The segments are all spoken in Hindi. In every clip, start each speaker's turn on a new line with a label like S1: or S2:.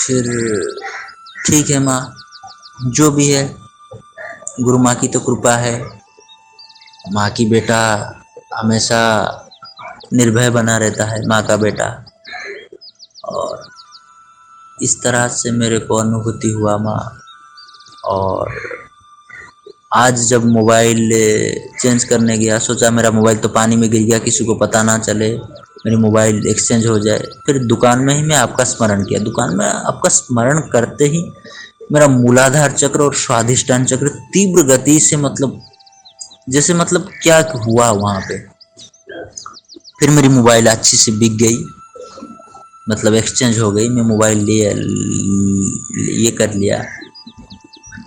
S1: फिर ठीक है माँ, जो भी है गुरु माँ की तो कृपा है। माँ की बेटा हमेशा निर्भय बना रहता है, माँ का बेटा। और इस तरह से मेरे को अनुभूति हुआ माँ। और आज जब मोबाइल चेंज करने गया, सोचा मेरा मोबाइल तो पानी में गिर गया, किसी को पता ना चले, मेरी मोबाइल एक्सचेंज हो जाए। फिर दुकान में ही मैं आपका स्मरण किया। दुकान में आपका स्मरण करते ही मेरा मूलाधार चक्र और स्वाधिष्ठान चक्र तीव्र गति से, मतलब जैसे मतलब क्या हुआ वहाँ पे। फिर मेरी मोबाइल अच्छी से बिक गई, मतलब एक्सचेंज हो गई। मैं मोबाइल ये कर लिया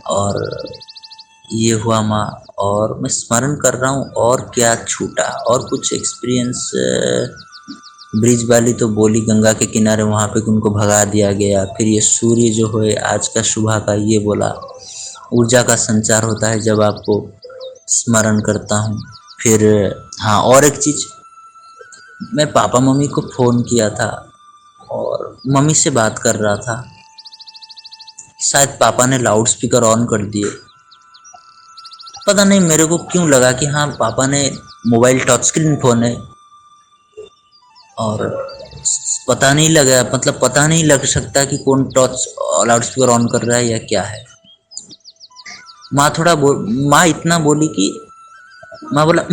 S1: और ये हुआ माँ। और मैं स्मरण कर रहा हूँ और क्या छूटा, और कुछ एक्सपीरियंस। ब्रिज वाली तो बोली गंगा के किनारे वहाँ पे उनको भगा दिया गया। फिर ये सूर्य जो है आज का सुबह का, ये बोला ऊर्जा का संचार होता है जब आपको स्मरण करता हूँ। फिर हाँ, और एक चीज़, मैं पापा मम्मी को फ़ोन किया था और मम्मी से बात कर रहा था। शायद पापा ने लाउड स्पीकर ऑन कर दिए, पता नहीं मेरे को क्यों लगा कि हाँ पापा ने, मोबाइल टच स्क्रीन फ़ोन है और पता नहीं लगा, मतलब पता नहीं लग सकता कि कौन टच लाउड स्पीकर ऑन कर रहा है या क्या है। माँ इतना बोली कि, माँ बोला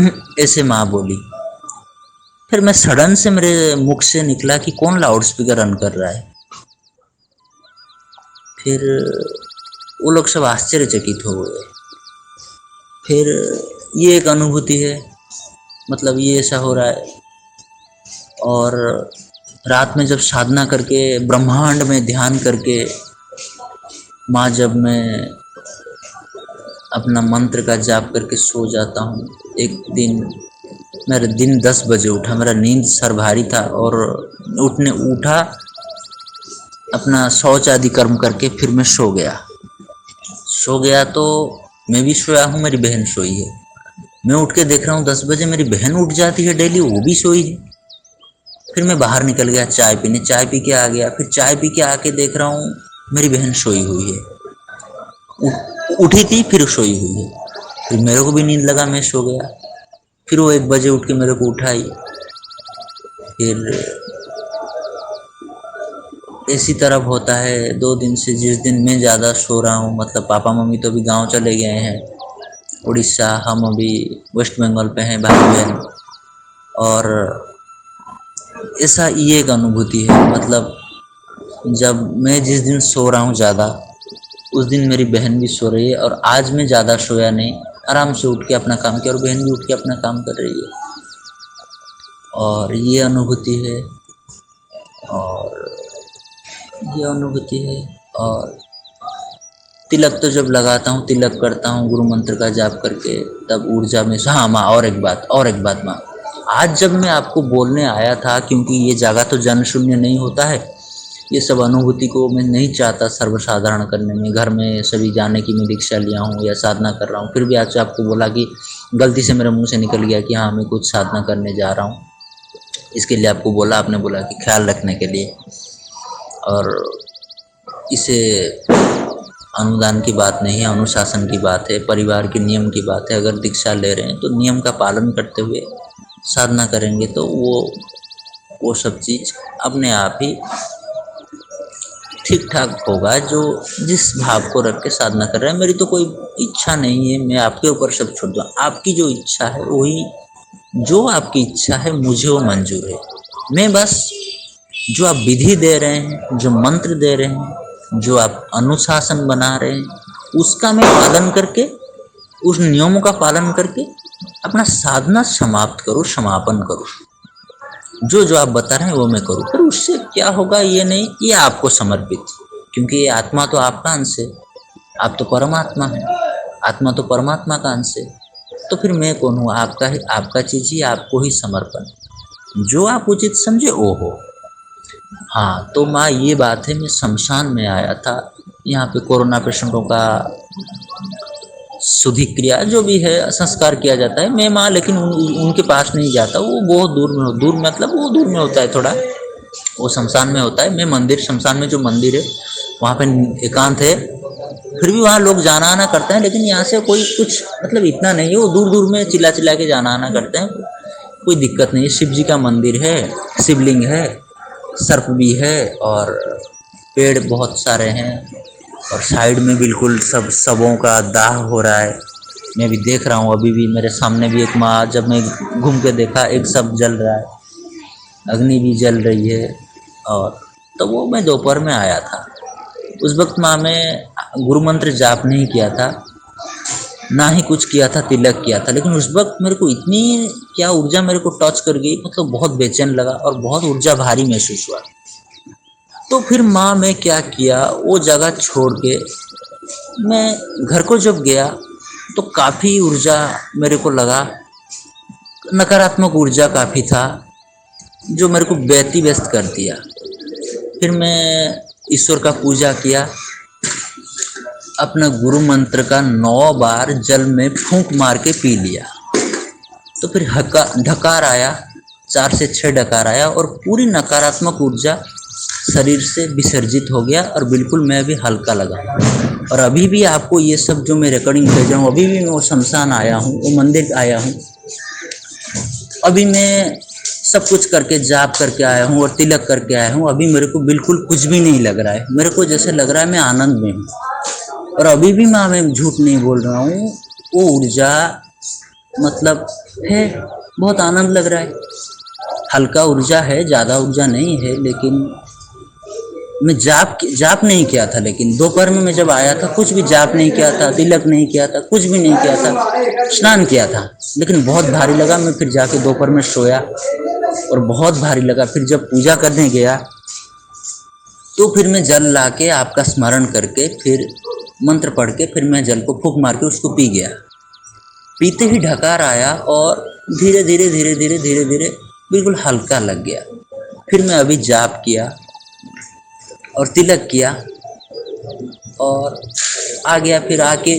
S1: ऐसे माँ बोली। फिर मैं सडन से मेरे मुख से निकला कि कौन लाउड स्पीकर ऑन कर रहा है। फिर वो लोग सब आश्चर्यचकित हो गए। फिर ये एक अनुभूति है, मतलब ये ऐसा हो रहा है। और रात में जब साधना करके, ब्रह्मांड में ध्यान करके, माँ जब मैं अपना मंत्र का जाप करके सो जाता हूँ, एक दिन मेरा दिन 10 बजे उठा, मेरा नींद सर भारी था और उठा अपना शौच आदि कर्म करके फिर मैं सो गया। तो मैं भी सोया हूँ, मेरी बहन सोई है। मैं उठ के देख रहा हूँ 10 बजे मेरी बहन उठ जाती है डेली, वो भी सोई है। फिर मैं बाहर निकल गया चाय पीने, चाय पी के आ गया। फिर चाय पी के आके देख रहा हूँ मेरी बहन सोई हुई है, उठी थी फिर सोई हुई है। फिर मेरे को भी नींद लगा, मैं सो गया। फिर वो 1 बजे उठ के मेरे को उठाई। फिर इसी तरह होता है 2 दिन से। जिस दिन मैं ज़्यादा सो रहा हूँ, मतलब पापा मम्मी तो अभी गांव चले गए हैं उड़ीसा, हम अभी वेस्ट बंगाल पे हैं भाई बहन। और ऐसा ये एक अनुभूति है, मतलब जब मैं जिस दिन सो रहा हूँ ज़्यादा, उस दिन मेरी बहन भी सो रही है। और आज मैं ज़्यादा सोया नहीं, आराम से उठ के अपना काम किया और बहन भी उठ के अपना काम कर रही है। और ये अनुभूति है, और ये अनुभूति है। और तिलक तो जब लगाता हूँ, तिलक करता हूँ गुरु मंत्र का जाप करके, तब ऊर्जा में। हाँ माँ, और एक बात माँ, आज जब मैं आपको बोलने आया था, क्योंकि ये जगह तो जन शून्य नहीं होता है, ये सब अनुभूति को मैं नहीं चाहता सर्वसाधारण करने में। घर में सभी जाने की मैं दीक्षा लिया हूँ या साधना कर रहा हूँ, फिर भी आज आपको बोला कि गलती से मेरे मुंह से निकल गया कि हाँ मैं कुछ साधना करने जा रहा हूँ, इसके लिए आपको बोला। आपने बोला कि ख्याल रखने के लिए। और इसे अनुदान की बात नहीं है, अनुशासन की बात है, परिवार के नियम की बात है। अगर दीक्षा ले रहे हैं तो नियम का पालन करते हुए साधना करेंगे तो वो सब चीज़ अपने आप ही ठीक ठाक होगा, जो जिस भाव को रख के साधना कर रहे हैं। मेरी तो कोई इच्छा नहीं है, मैं आपके ऊपर सब छोड़ दूँ। आपकी जो इच्छा है वही, जो आपकी इच्छा है मुझे वो मंजूर है। मैं बस जो आप विधि दे रहे हैं, जो मंत्र दे रहे हैं, जो आप अनुशासन बना रहे हैं, उसका मैं पालन करके, उस नियमों का पालन करके अपना साधना समाप्त करूँ, समापन करूँ। जो आप बता रहे हैं वो मैं करूँ। फिर उससे क्या होगा ये नहीं, ये आपको समर्पित, क्योंकि ये आत्मा तो आपका अंश है, आप तो परमात्मा हैं, आत्मा तो परमात्मा का अंश है। तो फिर मैं कौन हूँ? आपका चीज़ ही आपको ही समर्पण, जो आप उचित समझे वो हो। हाँ तो माँ ये बात है, मैं शमशान में आया था, यहाँ पे कोरोना पेशेंटों का शुद्धि क्रिया जो भी है संस्कार किया जाता है। मैं माँ लेकिन उनके पास नहीं जाता, वो बहुत दूर मतलब वो दूर में होता है थोड़ा, वो शमशान में होता है। मैं मंदिर, शमशान में जो मंदिर है वहाँ पे एकांत है, फिर भी वहाँ लोग जाना आना करते हैं, लेकिन यहाँ से कोई कुछ मतलब इतना नहीं है, वो दूर दूर में चिल्ला चिल्ला के जाना आना करते हैं, कोई दिक्कत नहीं है। शिव जी का मंदिर है, शिवलिंग है, सर्प भी है और पेड़ बहुत सारे हैं, और साइड में बिल्कुल सब सबों का दाह हो रहा है। मैं भी देख रहा हूँ, अभी भी मेरे सामने भी एक माँ, जब मैं घूम के देखा एक सब जल रहा है, अग्नि भी जल रही है। और तो वो मैं दोपहर में आया था, उस वक्त माँ में गुरु मंत्र जाप नहीं किया था, ना ही कुछ किया था, तिलक किया था, लेकिन उस वक्त मेरे को इतनी क्या ऊर्जा मेरे को टच कर गई, मतलब बहुत बेचैन लगा और बहुत ऊर्जा भारी महसूस हुआ। तो फिर माँ मैं क्या किया, वो जगह छोड़ के मैं घर को जब गया तो काफ़ी ऊर्जा मेरे को लगा, नकारात्मक ऊर्जा काफ़ी था जो मेरे को व्यति व्यस्त कर दिया। फिर मैं ईश्वर का पूजा किया, अपना गुरु मंत्र का 9 बार जल में फूंक मार के पी लिया। तो फिर ढकार आया, 4 से 6 ढकार आया और पूरी नकारात्मक ऊर्जा शरीर से विसर्जित हो गया और बिल्कुल मैं भी हल्का लगा। और अभी भी आपको ये सब जो मैं रिकॉर्डिंग भेज रहा हूँ, अभी भी मैं वो शमशान आया हूँ, वो मंदिर आया हूँ, अभी मैं सब कुछ करके जाप करके आया हूँ और तिलक करके आया हूँ। अभी मेरे को बिल्कुल कुछ भी नहीं लग रहा है, मेरे को जैसे लग रहा है मैं आनंद में हूँ। और अभी भी मैं झूठ नहीं बोल रहा हूँ, वो ऊर्जा मतलब है, बहुत आनंद लग रहा है, हल्का ऊर्जा है, ज़्यादा ऊर्जा नहीं है। लेकिन मैं जाप नहीं किया था, लेकिन दोपहर में मैं जब आया था कुछ भी जाप नहीं किया था, तिलक नहीं किया था, कुछ भी नहीं किया था, स्नान किया था, लेकिन बहुत भारी लगा। मैं फिर जाके दोपहर में सोया और बहुत भारी लगा। फिर जब पूजा करने गया तो फिर मैं जल ला के आपका स्मरण करके फिर मंत्र पढ़ के फिर मैं जल को फूंक मार के उसको पी गया। पीते ही ढकार आया और धीरे धीरे धीरे धीरे धीरे धीरे बिल्कुल हल्का लग गया। फिर मैं अभी जाप किया और तिलक किया और आ गया। फिर आके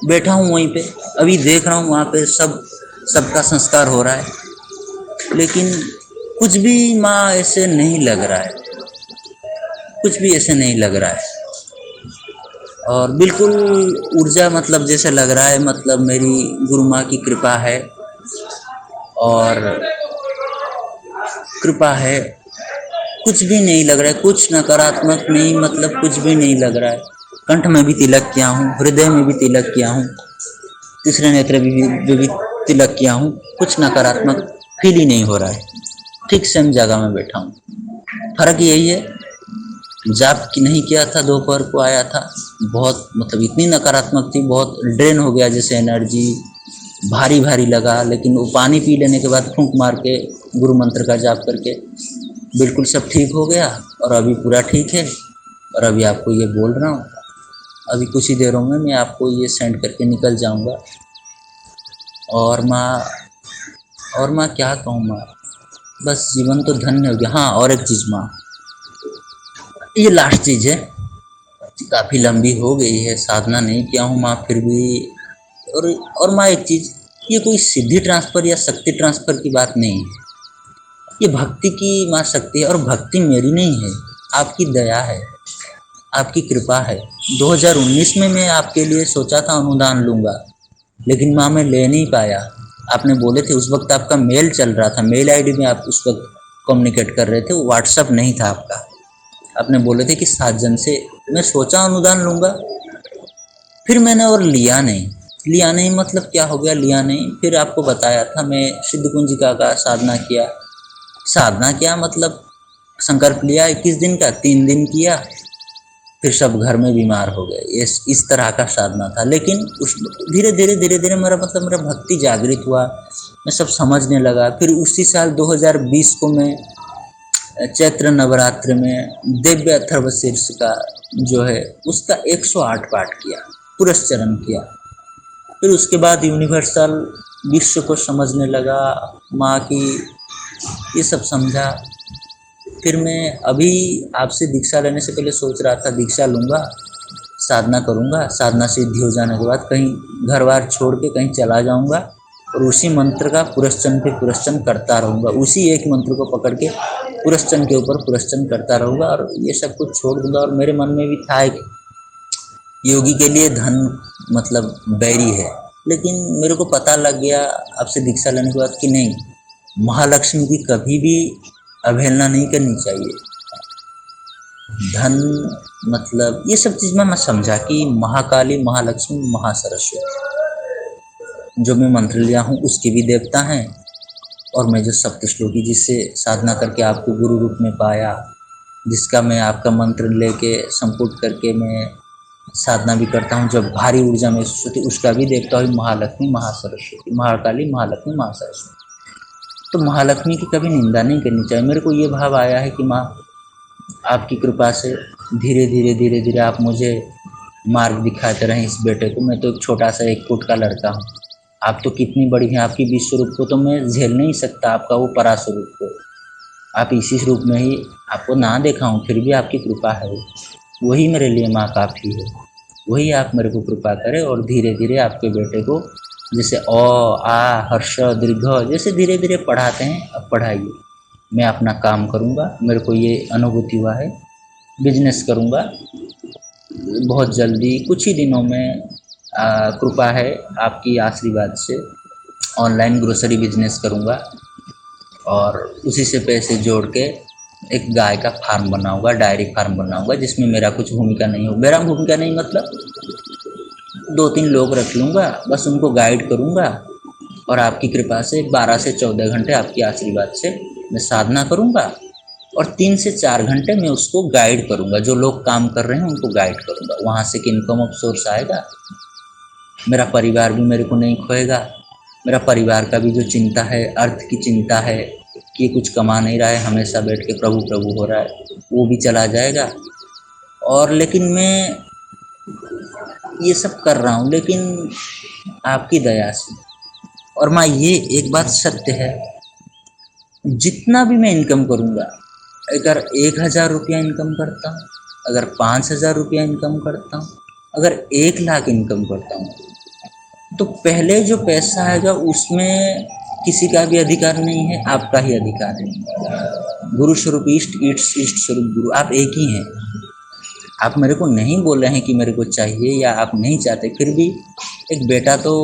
S1: बैठा हूँ वहीं पे, अभी देख रहा हूँ वहाँ पे सबका संस्कार हो रहा है, लेकिन कुछ भी माँ ऐसे नहीं लग रहा है, कुछ भी ऐसे नहीं लग रहा है। और बिल्कुल ऊर्जा मतलब जैसे लग रहा है मतलब मेरी गुरु माँ की कृपा है और कृपा है, कुछ भी नहीं लग रहा है, कुछ नकारात्मक नहीं, मतलब कुछ भी नहीं लग रहा है। कंठ में भी तिलक किया हूँ, हृदय में भी तिलक किया हूँ, तीसरे नेत्र में भी तिलक किया हूँ, कुछ नकारात्मक फील ही नहीं हो रहा है, ठीक सेम जगह में बैठा हूँ। फर्क यही है, जाप की नहीं किया था, दोपहर को आया था, बहुत मतलब इतनी नकारात्मक थी, बहुत ड्रेन हो गया, जैसे एनर्जी भारी भारी लगा। लेकिन वो पानी पी लेने के बाद फूंक मार के गुरु मंत्र का जाप करके बिल्कुल सब ठीक हो गया और अभी पूरा ठीक है। और अभी आपको ये बोल रहा हूँ, अभी कुछ ही देरों में मैं आपको ये सेंड करके निकल जाऊँगा। और माँ क्या कहूँ माँ, बस जीवन तो धन्य हो गया। हाँ, और एक चीज़ माँ, ये लास्ट चीज़ है, काफ़ी लंबी हो गई है, साधना नहीं किया हूँ माँ फिर भी। और माँ एक चीज़, ये कोई सिद्धि ट्रांसफ़र या शक्ति ट्रांसफ़र की बात नहीं है, ये भक्ति की माँ शक्ति है। और भक्ति मेरी नहीं है, आपकी दया है, आपकी कृपा है। 2019 में मैं आपके लिए सोचा था अनुदान लूँगा, लेकिन माँ मैं ले नहीं पाया। आपने बोले थे, उस वक्त आपका मेल चल रहा था, मेल आईडी में आप उस वक्त कम्युनिकेट कर रहे थे, व्हाट्सअप नहीं था आपका। आपने बोले थे कि 7 जन से, मैं सोचा अनुदान लूँगा, फिर मैंने और लिया नहीं मतलब क्या हो गया, लिया नहीं। फिर आपको बताया था, मैं सिद्ध कुंजिका का साधना किया मतलब संकल्प लिया 21 दिन का, 3 दिन किया, फिर सब घर में बीमार हो गए। इस तरह का साधना था। लेकिन उस धीरे धीरे मेरा भक्ति जागृत हुआ, मैं सब समझने लगा। फिर उसी साल 2020 को मैं चैत्र नवरात्र में दिव्य अथर्वशीर्ष का जो है उसका 108 पाठ किया, पुरस्चरण किया। फिर उसके बाद यूनिवर्सल विश्व को समझने लगा, माँ की ये सब समझा। फिर मैं अभी आपसे दीक्षा लेने से पहले सोच रहा था दीक्षा लूँगा, साधना करूँगा, साधना सिद्धि हो जाने के बाद कहीं घर बार छोड़ के कहीं चला जाऊँगा और उसी मंत्र का पुरस्चन पे पुरस्चन करता रहूँगा, उसी एक मंत्र को पकड़ के पुरस्चन के ऊपर पुरस्चन करता रहूँगा और ये सब कुछ छोड़ दूँगा। और मेरे मन में भी था कि योगी के लिए धन मतलब बैरी है, लेकिन मेरे को पता लग गया आपसे दीक्षा लेने के बाद कि नहीं, महालक्ष्मी की कभी भी अवहेलना नहीं करनी चाहिए। धन मतलब ये सब चीज़ में मैं समझा कि महाकाली, महालक्ष्मी, महासरस्वती, जो मैं मंत्र लिया हूँ उसके भी देवता हैं, और मैं जो सप्तश्लोकी जिससे साधना करके आपको गुरु रूप में पाया, जिसका मैं आपका मंत्र लेके संपुट करके मैं साधना भी करता हूँ, जब भारी ऊर्जा महसूस होती उसका भी देवता हुई महालक्ष्मी, महासरस्वती, महाकाली, महालक्ष्मी, महासरस्वती। तो महालक्ष्मी की कभी निंदा नहीं करनी चाहिए। मेरे को ये भाव आया है कि माँ आपकी कृपा से धीरे धीरे धीरे धीरे आप मुझे मार्ग दिखाते रहें इस बेटे को। मैं तो एक छोटा सा 1 फुट का लड़का हूँ, आप तो कितनी बड़ी हैं, आपकी विश्वरूप को तो मैं झेल नहीं सकता, आपका वो परास्वरूप को। आप इसी रूप में ही आपको ना देखा हूँ, फिर भी आपकी कृपा है, वही मेरे लिए माँ काफ़ी है। वही आप मेरे को कृपा करें और धीरे धीरे आपके बेटे को जैसे अ आ हर्ष दीर्घ जैसे धीरे धीरे पढ़ाते हैं अब पढ़ाइए। मैं अपना काम करूँगा, मेरे को ये अनुभूति हुआ है, बिजनेस करूँगा बहुत जल्दी, कुछ ही दिनों में कृपा है आपकी आशीर्वाद से ऑनलाइन ग्रोसरी बिजनेस करूँगा और उसी से पैसे जोड़ के एक गाय का फार्म बनाऊँगा, डायरी फार्म बनाऊँगा, जिसमें मेरा कुछ भूमिका नहीं हो। मेरा भूमिका नहीं मतलब 2-3 लोग रख लूँगा, बस उनको गाइड करूँगा और आपकी कृपा से 12 से 14 घंटे आपके आशीर्वाद से मैं साधना करूँगा और 3 से 4 घंटे मैं उसको गाइड करूँगा। जो लोग काम कर रहे हैं उनको गाइड करूँगा, वहाँ से कि इनकम ऑफ सोर्स आएगा, मेरा परिवार भी मेरे को नहीं खोएगा। मेरा परिवार का भी जो चिंता है, अर्थ की चिंता है कि ये कुछ कमा नहीं रहा है, हमेशा बैठ के प्रभु प्रभु हो रहा है, वो भी चला जाएगा। और लेकिन मैं ये सब कर रहा हूँ लेकिन आपकी दया से। और माँ ये एक बात सत्य है, जितना भी मैं इनकम करूँगा, अगर 1000 रुपया इनकम करता हूँ, अगर 5000 रुपया इनकम करता हूँ, अगर 1 लाख इनकम करता हूँ, तो पहले जो पैसा आएगा उसमें किसी का भी अधिकार नहीं है, आपका ही अधिकार है। गुरु स्वरूप इष्ट, इष्ट स्वरूप गुरु, आप एक ही हैं। आप मेरे को नहीं बोल रहे हैं कि मेरे को चाहिए या आप नहीं चाहते, फिर भी एक बेटा तो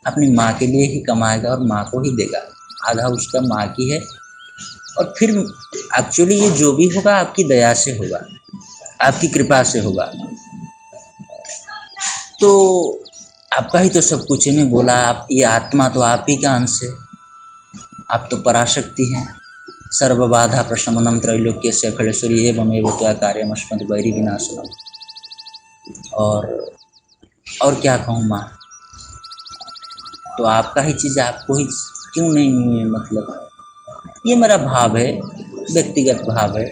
S1: अपनी माँ के लिए ही कमाएगा और माँ को ही देगा, आधा उसका माँ की है। और फिर एक्चुअली ये जो भी होगा आपकी दया से होगा, आपकी कृपा से होगा। तो आपका ही तो सब कुछ है। मैं बोला आप ये आत्मा तो आप ही का अंश है, आप तो पराशक्ति हैं। सर्वबाधा प्रशमनम त्रैलोक्य से अखिलेश्वरी एवं एवं त्वा कार्यम अस्मत् वैरी विनाशनम। और क्या कहूँ माँ, तो आपका ही चीज़ आपको ही क्यों नहीं, मतलब ये मेरा भाव है, व्यक्तिगत भाव है।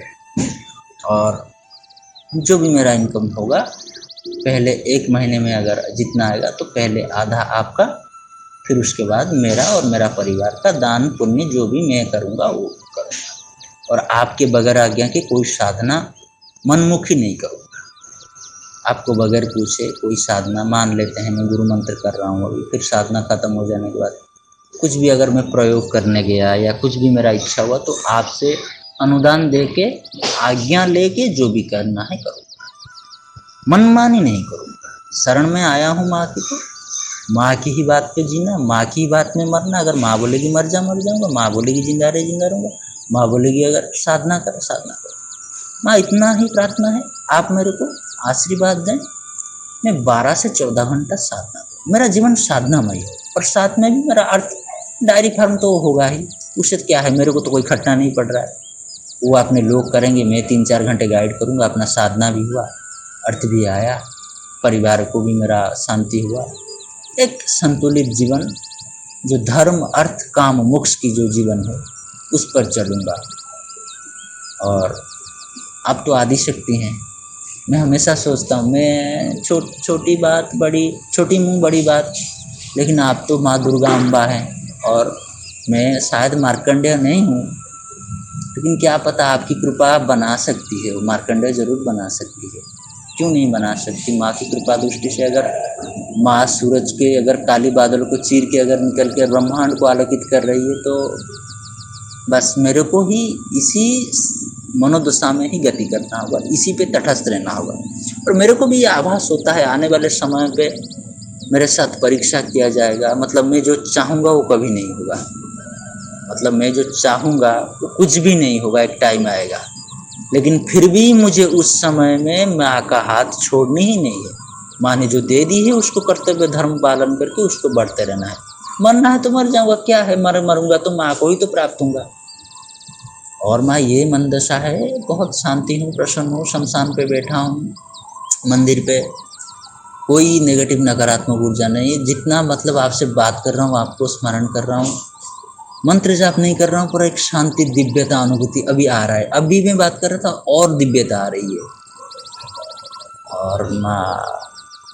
S1: और जो भी मेरा इनकम होगा पहले 1 महीने में अगर जितना आएगा तो पहले आधा आपका, फिर उसके बाद मेरा और मेरा परिवार का दान पुण्य जो भी मैं करूँगा वो करूँगा। और आपके बगैर आज्ञा के कोई साधना मनमुखी नहीं करूँगा। आपको बगैर पूछे कोई साधना, मान लेते हैं मैं गुरु मंत्र कर रहा हूँ अभी, फिर साधना खत्म हो जाने के बाद कुछ भी अगर मैं प्रयोग करने गया या कुछ भी मेरा इच्छा हुआ तो आपसे अनुदान दे के आज्ञा लेके जो भी करना है करूँगा, मनमानी नहीं करूँगा। शरण में आया हूँ माँ की, तो माँ की ही बात पे जीना, माँ की ही बात में मरना। अगर माँ बोलेगी मर जा मर जाऊँगा, माँ बोलेगी जिंदा रहे जिंदा रहूँगा, माँ बोलेगी अगर साधना कर साधना करो। माँ इतना ही प्रार्थना है, आप मेरे को आशीर्वाद दें, मैं 12 से 14 घंटा साधना करूँ, मेरा जीवन साधनामय हो। और साथ में भी मेरा अर्थ डायरी फार्म तो होगा ही, उससे क्या है, मेरे को तो कोई खटना नहीं पड़ रहा है। वो अपने लोग करेंगे, मैं 3-4 घंटे गाइड करूँगा, अपना साधना भी हुआ, अर्थ भी आया, परिवार को भी मेरा शांति हुआ। एक संतुलित जीवन, जो धर्म अर्थ काम मोक्ष की जो जीवन है उस पर चलूँगा। और आप तो आदिशक्ति हैं। मैं हमेशा सोचता हूँ, मैं छोटी बात बड़ी, छोटी मुँह बड़ी बात, लेकिन आप तो माँ दुर्गा अम्बा हैं और मैं शायद मार्कंडेय नहीं हूँ, लेकिन क्या पता आपकी कृपा बना सकती है, वो मार्कंडेय जरूर बना सकती है, क्यों नहीं बना सकती। माँ की कृपा दृष्टि से अगर माँ सूरज के अगर काली बादल को चीर के अगर निकल के ब्रह्मांड को आलोकित कर रही है, तो बस मेरे को ही इसी मनोदशा में ही गति करना होगा, इसी पे तटस्थ रहना होगा। और मेरे को भी ये आभास होता है आने वाले समय पे मेरे साथ परीक्षा किया जाएगा, मतलब मैं जो चाहूँगा वो कभी नहीं होगा, मतलब मैं जो चाहूँगा वो कुछ भी नहीं होगा, एक टाइम आएगा। लेकिन फिर भी मुझे उस समय में माँ का हाथ छोड़नी ही नहीं है। माँ ने जो दे दी है उसको कर्तव्य धर्म पालन करके उसको बढ़ते रहना है। मरना है तो मर जाऊँगा, क्या है, मरूंगा तो माँ को ही तो प्राप्त होऊंगा। और माँ ये मन दशा है, बहुत शांति हूँ, प्रसन्न हूँ, शमशान पे बैठा हूँ, मंदिर पे, कोई नेगेटिव नकारात्मक ऊर्जा नहीं। जितना मतलब आपसे बात कर रहा हूँ, आपको स्मरण कर रहा हूँ, मंत्र जाप नहीं कर रहा हूँ, पर एक शांति दिव्यता अनुभूति अभी आ रहा है। अभी मैं बात कर रहा था और दिव्यता आ रही है। और माँ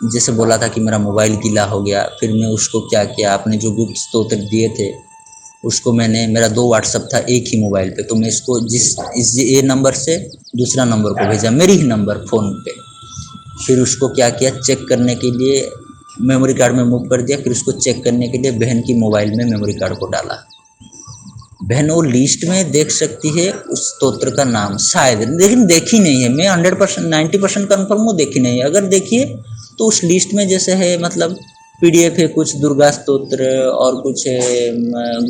S1: जैसे बोला था कि मेरा मोबाइल गीला हो गया, फिर मैं उसको क्या किया, आपने जो गुप्त स्तोत्र दिए थे उसको मैंने, मेरा 2 व्हाट्सअप था एक ही मोबाइल पे, तो मैं इसको ये नंबर से दूसरा नंबर को भेजा, मेरी ही नंबर फ़ोन पे। फिर उसको क्या किया, चेक करने के लिए मेमोरी कार्ड में मूव कर दिया। फिर उसको चेक करने के लिए बहन की मोबाइल में मेमोरी कार्ड को डाला। बहन वो लिस्ट में देख सकती है उस स्तोत्र का नाम शायद, लेकिन देखी नहीं है। मैं 100% 90% कन्फर्म हूँ, देखी नहीं है। अगर देखिए तो उस लिस्ट में जैसे है, मतलब PDF है, कुछ दुर्गा स्तोत्र और कुछ है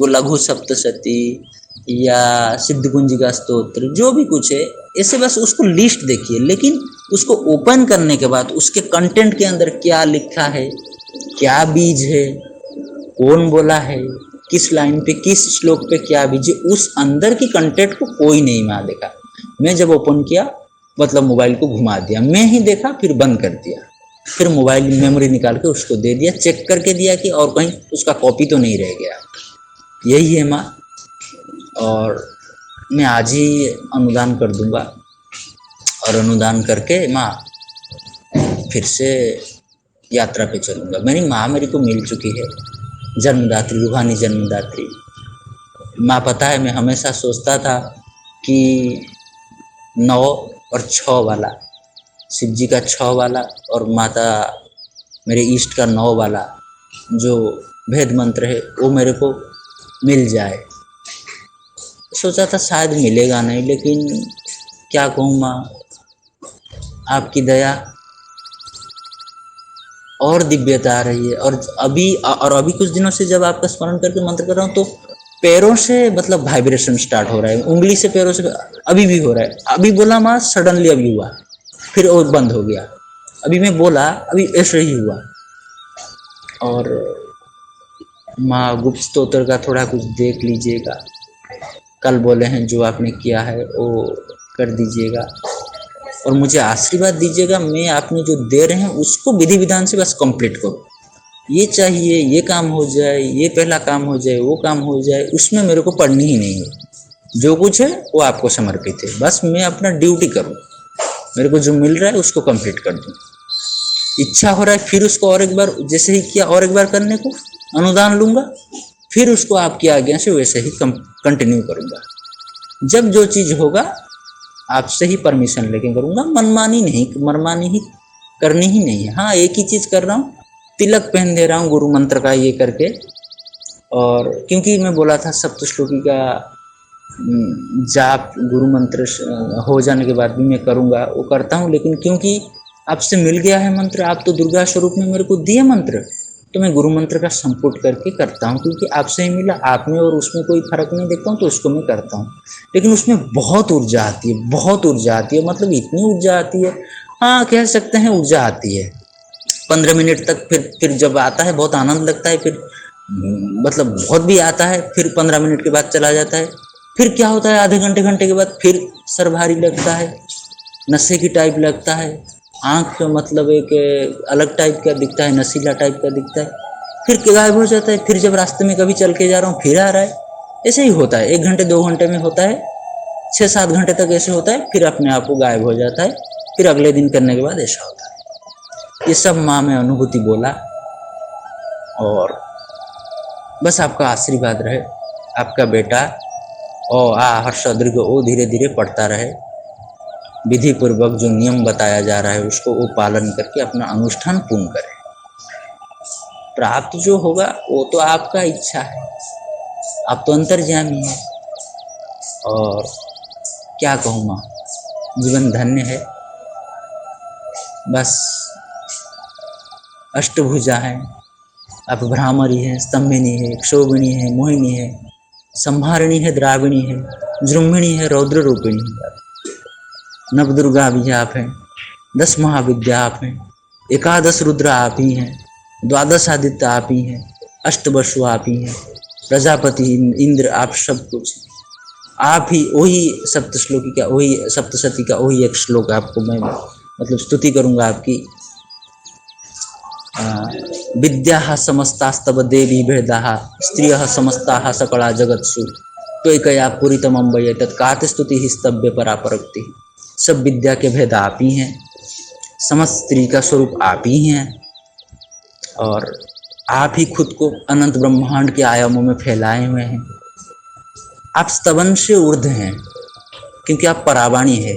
S1: लघु सप्तशती या सिद्ध कुंजिका स्तोत्र, जो भी कुछ है ऐसे, बस उसको लिस्ट देखिए। लेकिन उसको ओपन करने के बाद उसके कंटेंट के अंदर क्या लिखा है, क्या बीज है, कौन बोला है, किस लाइन पे, किस श्लोक पे क्या बीज, उस अंदर की कंटेंट को कोई नहीं वहाँ देखा। मैं जब ओपन किया, मतलब मोबाइल को घुमा दिया, मैं ही देखा, फिर बंद कर दिया, फिर मोबाइल मेमोरी निकाल के उसको दे दिया, चेक करके दिया कि और कहीं उसका कॉपी तो नहीं रह गया। यही है माँ। और मैं आज ही अनुदान कर दूंगा, और अनुदान करके माँ फिर से यात्रा पे चलूँगा। मेरी माँ मेरे को मिल चुकी है, जन्मदात्री, रूहानी जन्मदात्री माँ। पता है मैं हमेशा सोचता था कि 9 और 6 वाला, शिव जी का 6 वाला और माता मेरे ईष्ट का 9 वाला जो भेद मंत्र है वो मेरे को मिल जाए। सोचा था शायद मिलेगा नहीं, लेकिन क्या कहूँ माँ, आपकी दया और दिव्यता आ रही है। और अभी कुछ दिनों से जब आपका स्मरण करके मंत्र कर रहा हूँ तो पैरों से मतलब वाइब्रेशन स्टार्ट हो रहा है, उंगली से पैरों से अभी भी हो रहा है। अभी बोला माँ, सडनली अभी हुआ, फिर वो बंद हो गया। अभी मैं बोला, अभी ऐसे ही हुआ। और माँ गुप्त स्तोत्र का थोड़ा कुछ देख लीजिएगा, कल बोले हैं जो आपने किया है वो कर दीजिएगा, और मुझे आशीर्वाद दीजिएगा। मैं आपने जो दे रहे हैं उसको विधि विधान से बस कंप्लीट करो। ये चाहिए, ये काम हो जाए, ये पहला काम हो जाए, वो काम हो जाए, उसमें मेरे को पढ़नी ही नहीं है। जो कुछ है वो आपको समर्पित है, बस मैं अपना ड्यूटी करूँ, मेरे को जो मिल रहा है उसको कंप्लीट कर दूँ। इच्छा हो रहा है फिर उसको और एक बार, जैसे ही किया और एक बार करने को अनुदान लूँगा, फिर उसको आपकी आज्ञा से वैसे ही कंटिन्यू करूँगा। जब जो चीज़ होगा आपसे ही परमिशन लेके करूँगा, मनमानी नहीं, मनमानी ही करनी ही नहीं है। हाँ, एक ही चीज़ कर रहा हूँ, तिलक पहन दे रहा हूँ गुरु मंत्र का ये करके। और क्योंकि मैं बोला था सप्तश्लोकी का जाप गुरु मंत्र हो जाने के बाद भी मैं करूँगा, वो करता हूँ। लेकिन क्योंकि आपसे मिल गया है मंत्र, आप तो दुर्गा स्वरूप में मेरे को दिए मंत्र, तो मैं गुरु मंत्र का संपुट करके करता हूँ, क्योंकि आपसे ही मिला, आप में और उसमें कोई फर्क नहीं देखता हूँ, तो उसको मैं करता हूँ। लेकिन उसमें बहुत ऊर्जा आती है, बहुत ऊर्जा आती है, मतलब इतनी ऊर्जा आती है, हाँ कह सकते हैं ऊर्जा आती है 15 मिनट तक। फिर जब आता है बहुत आनंद लगता है, फिर मतलब बहुत भी आता है, फिर 15 मिनट के बाद चला जाता है। फिर क्या होता है, आधे घंटे के बाद फिर सर भारी लगता है, नशे की टाइप लगता है, आँख मतलब एक अलग टाइप का दिखता है, नशीला टाइप का दिखता है, फिर गायब हो जाता है। फिर जब रास्ते में कभी चल के जा रहा हूँ फिर आ रहा है। ऐसे ही होता है, 1 घंटे 2 घंटे में होता है, 6-7 घंटे तक ऐसे होता है, फिर अपने आप को गायब हो जाता है, फिर अगले दिन करने के बाद ऐसा होता है। ये सब माँ में अनुभूति बोला, और बस आपका आशीर्वाद रहे, आपका बेटा हर्ष दीर्घ ओ धीरे धीरे पढ़ता रहे, विधि पूर्वक जो नियम बताया जा रहा है उसको वो पालन करके अपना अनुष्ठान पूर्ण करे। प्राप्त जो होगा वो तो आपका इच्छा है, आप तो अंतर्यामी हैं। और क्या कहूँ माँ, जीवन धन्य है। बस अष्टभुजा है, आप भ्रामरी है, स्तंभिनी है, क्षोभिणी है, मोहिनी है, संहारिणी है, द्राविणी है, जृंभिणी है, रौद्र रूपिणी है। नवदुर्गा भी आप हैं, 10 महाविद्या आप हैं, 11 रुद्र आप ही हैं, 12 आदित्य आप ही हैं, 8 वसु आप ही हैं, प्रजापति इंद्र आप सब कुछ आप ही। वही सप्तश्लोकी का, वही सप्तशती का वही एक श्लोक आपको मैं मतलब स्तुति करूंगा आपकी। विद्या समस्तास्तव देवी भेदा स्त्रिय समस्ता सकला जगत्सु त्वयिकया पूरितमं वै तत्कात स्तुति ही स्तव्य परापरक्ति। सब विद्या के भेद आप ही हैं, समस्त स्त्री का स्वरूप आप ही हैं, और आप ही खुद को अनंत ब्रह्मांड के आयामों में फैलाए हुए हैं। आप स्तवन से ऊर्ध्व हैं क्योंकि आप परावाणी है।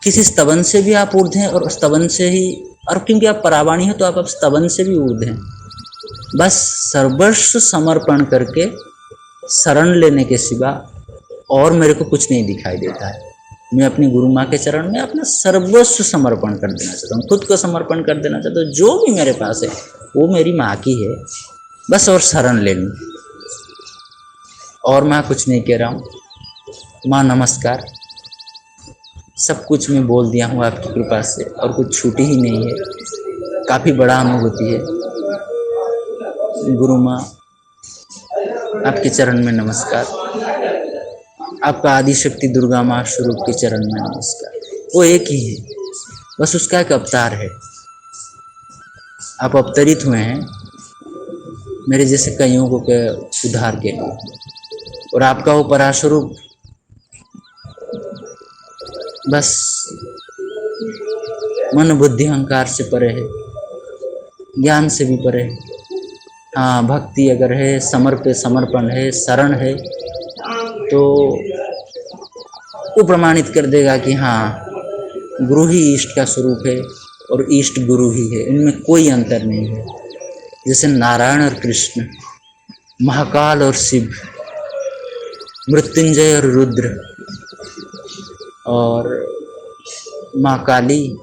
S1: किसी स्तवन से भी आप ऊर्ध्व हैं, और स्तवन से ही, और क्योंकि आप परावाणी हो तो आप स्तवन से भी ऊर्ध्व हैं। बस सर्वस्व समर्पण करके शरण लेने के सिवा और मेरे को कुछ नहीं दिखाई देता है। मैं अपनी गुरु माँ के चरण में अपना सर्वस्व समर्पण कर देना चाहता हूँ, खुद को समर्पण कर देना चाहता हूँ। जो भी मेरे पास है वो मेरी माँ की है बस, और शरण ले लूँ। और मैं कुछ नहीं कह रहा हूँ। माँ नमस्कार। सब कुछ मैं बोल दिया हूँ आपकी कृपा से, और कुछ छूटी ही नहीं है। काफ़ी बड़ा अनुभूति है। गुरु माँ आपके चरण में नमस्कार। आपका आदिशक्ति दुर्गा माँ स्वरूप के चरण में नमस्कार। वो एक ही है, बस उसका एक अवतार है। आप अवतरित हुए हैं मेरे जैसे कईयों को के उद्धार के लिए, और आपका वो परास्वरूप बस मन बुद्धि अहंकार से परे है, ज्ञान से भी परे है। हाँ, भक्ति अगर है, समर्पण है, शरण है, तो वो प्रमाणित कर देगा कि हाँ, गुरु ही इष्ट का स्वरूप है और इष्ट गुरु ही है, इनमें कोई अंतर नहीं है। जैसे नारायण और कृष्ण, महाकाल और शिव, मृत्युंजय और रुद्र, और माँ काली,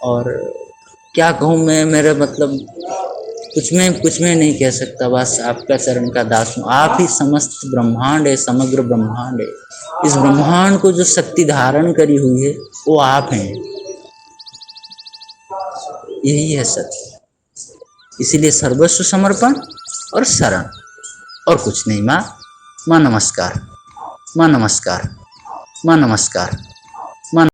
S1: और क्या कहूँ मैं, मेरे मतलब कुछ में नहीं कह सकता। बस आपका चरण का दास हूँ। आप ही समस्त ब्रह्मांड है, समग्र ब्रह्मांड है। इस ब्रह्मांड को जो शक्ति धारण करी हुई है वो आप हैं। यही है सत्य। इसीलिए सर्वस्व समर्पण और शरण, और कुछ नहीं। माँ नमस्कार, माँ नमस्कार, माँ नमस्कार।